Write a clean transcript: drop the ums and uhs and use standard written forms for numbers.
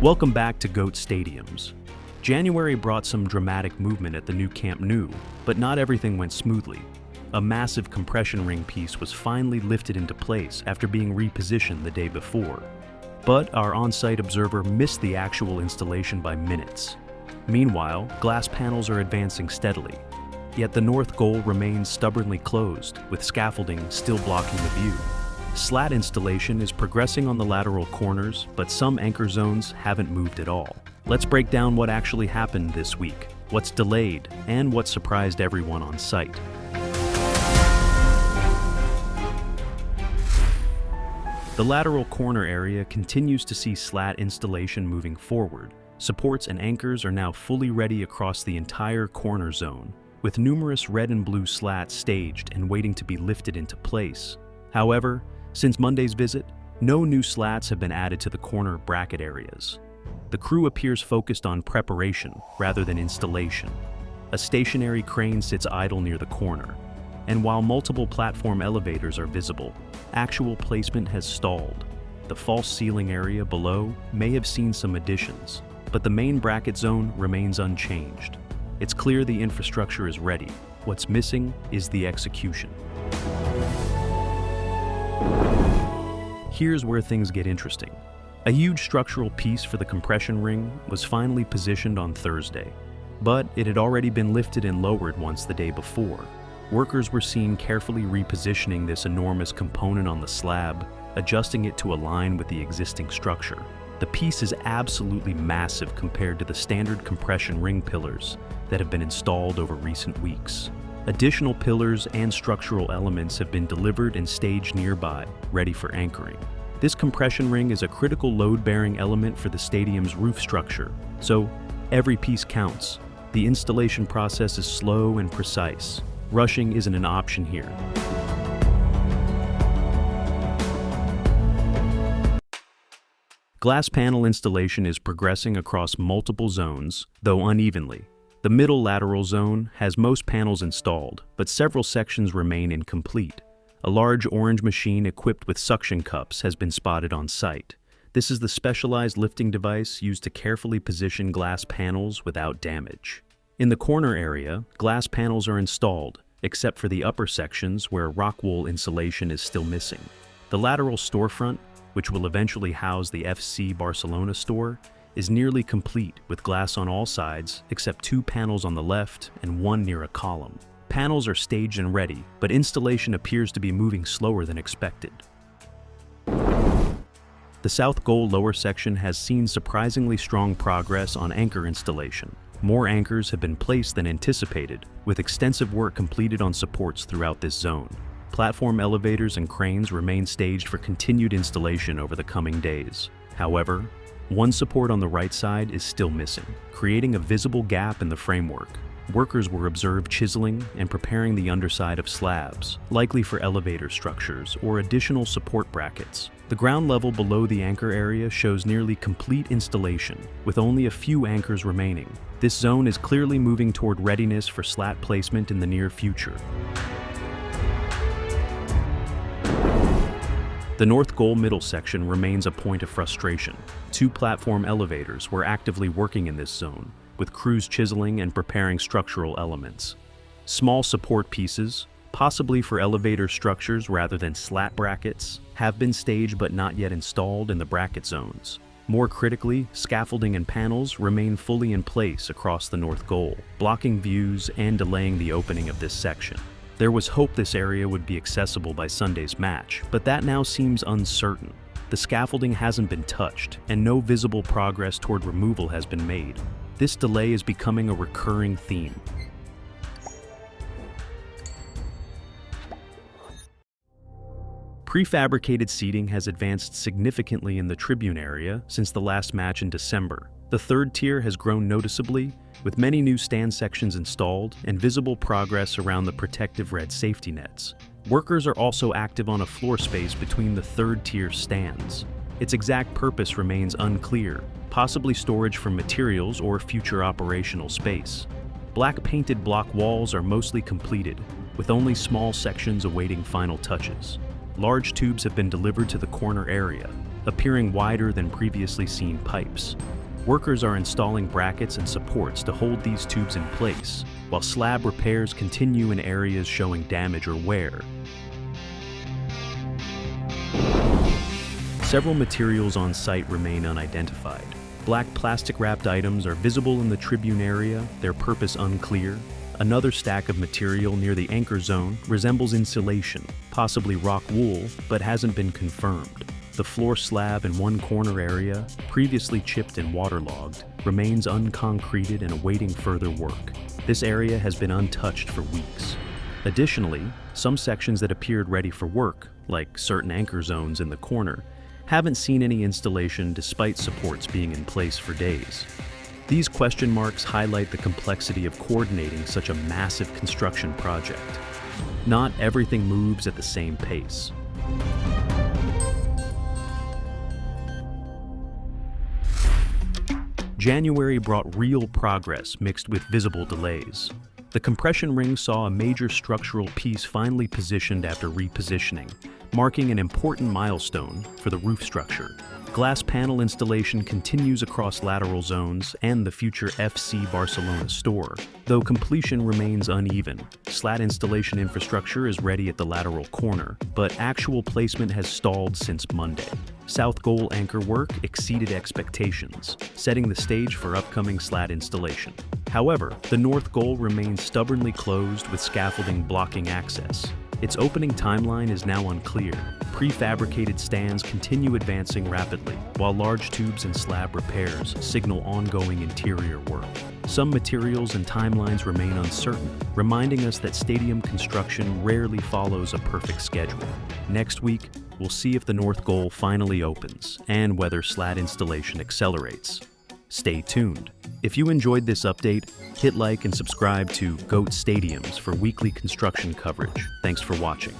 Welcome back to GOAT Stadiums. January brought some dramatic movement at the new Camp Nou, but not everything went smoothly. A massive compression ring piece was finally lifted into place after being repositioned the day before. But our on-site observer missed the actual installation by minutes. Meanwhile, glass panels are advancing steadily. Yet the north goal remains stubbornly closed, with scaffolding still blocking the view. Slat installation is progressing on the lateral corners, but some anchor zones haven't moved at all. Let's break down what actually happened this week, what's delayed, and what surprised everyone on site. The lateral corner area continues to see slat installation moving forward. Supports and anchors are now fully ready across the entire corner zone, with numerous red and blue slats staged and waiting to be lifted into place. However, since Monday's visit, no new slats have been added to the corner bracket areas. The crew appears focused on preparation rather than installation. A stationary crane sits idle near the corner, and while multiple platform elevators are visible, actual placement has stalled. The false ceiling area below may have seen some additions, but the main bracket zone remains unchanged. It's clear the infrastructure is ready. What's missing is the execution. Here's where things get interesting. A huge structural piece for the compression ring was finally positioned on Thursday, but it had already been lifted and lowered once the day before. Workers were seen carefully repositioning this enormous component on the slab, adjusting it to align with the existing structure. The piece is absolutely massive compared to the standard compression ring pillars that have been installed over recent weeks. Additional pillars and structural elements have been delivered and staged nearby, ready for anchoring. This compression ring is a critical load-bearing element for the stadium's roof structure, so every piece counts. The installation process is slow and precise. Rushing isn't an option here. Glass panel installation is progressing across multiple zones, though unevenly. The middle lateral zone has most panels installed, but several sections remain incomplete. A large orange machine equipped with suction cups has been spotted on site. This is the specialized lifting device used to carefully position glass panels without damage. In the corner area, glass panels are installed, except for the upper sections where rock wool insulation is still missing. The lateral storefront, which will eventually house the FC Barcelona store, is nearly complete with glass on all sides except 2 panels on the left and 1 near a column. Panels are staged and ready, but installation appears to be moving slower than expected. The south goal lower section has seen surprisingly strong progress on anchor installation. More anchors have been placed than anticipated, with extensive work completed on supports throughout this zone. Platform elevators and cranes remain staged for continued installation over the coming days. However, one support on the right side is still missing, creating a visible gap in the framework. Workers were observed chiseling and preparing the underside of slabs, likely for elevator structures or additional support brackets. The ground level below the anchor area shows nearly complete installation, with only a few anchors remaining. This zone is clearly moving toward readiness for slat placement in the near future. The north goal middle section remains a point of frustration. 2 platform elevators were actively working in this zone, with crews chiseling and preparing structural elements. Small support pieces, possibly for elevator structures rather than slat brackets, have been staged but not yet installed in the bracket zones. More critically, scaffolding and panels remain fully in place across the north goal, blocking views and delaying the opening of this section. There was hope this area would be accessible by Sunday's match, but that now seems uncertain. The scaffolding hasn't been touched, and no visible progress toward removal has been made. This delay is becoming a recurring theme. Prefabricated seating has advanced significantly in the tribune area since the last match in December. The third tier has grown noticeably, with many new stand sections installed and visible progress around the protective red safety nets. Workers are also active on a floor space between the third tier stands. Its exact purpose remains unclear, possibly storage for materials or future operational space. Black painted block walls are mostly completed, with only small sections awaiting final touches. Large tubes have been delivered to the corner area, appearing wider than previously seen pipes. Workers are installing brackets and supports to hold these tubes in place, while slab repairs continue in areas showing damage or wear. Several materials on site remain unidentified. Black plastic-wrapped items are visible in the tribune area, their purpose unclear. Another stack of material near the anchor zone resembles insulation, possibly rock wool, but hasn't been confirmed. The floor slab in one corner area, previously chipped and waterlogged, remains unconcreted and awaiting further work. This area has been untouched for weeks. Additionally, some sections that appeared ready for work, like certain anchor zones in the corner, haven't seen any installation despite supports being in place for days. These question marks highlight the complexity of coordinating such a massive construction project. Not everything moves at the same pace. January brought real progress mixed with visible delays. The compression ring saw a major structural piece finally positioned after repositioning, marking an important milestone for the roof structure. Glass panel installation continues across lateral zones and the future FC Barcelona store, though completion remains uneven. Slat installation infrastructure is ready at the lateral corner, but actual placement has stalled since Monday. South goal anchor work exceeded expectations, setting the stage for upcoming slat installation. However, the north goal remains stubbornly closed with scaffolding blocking access. Its opening timeline is now unclear. Prefabricated stands continue advancing rapidly, while large tubes and slab repairs signal ongoing interior work. Some materials and timelines remain uncertain, reminding us that stadium construction rarely follows a perfect schedule. Next week, we'll see if the north goal finally opens and whether slat installation accelerates. Stay tuned. If you enjoyed this update, hit like and subscribe to GOAT Stadiums for weekly construction coverage. Thanks for watching.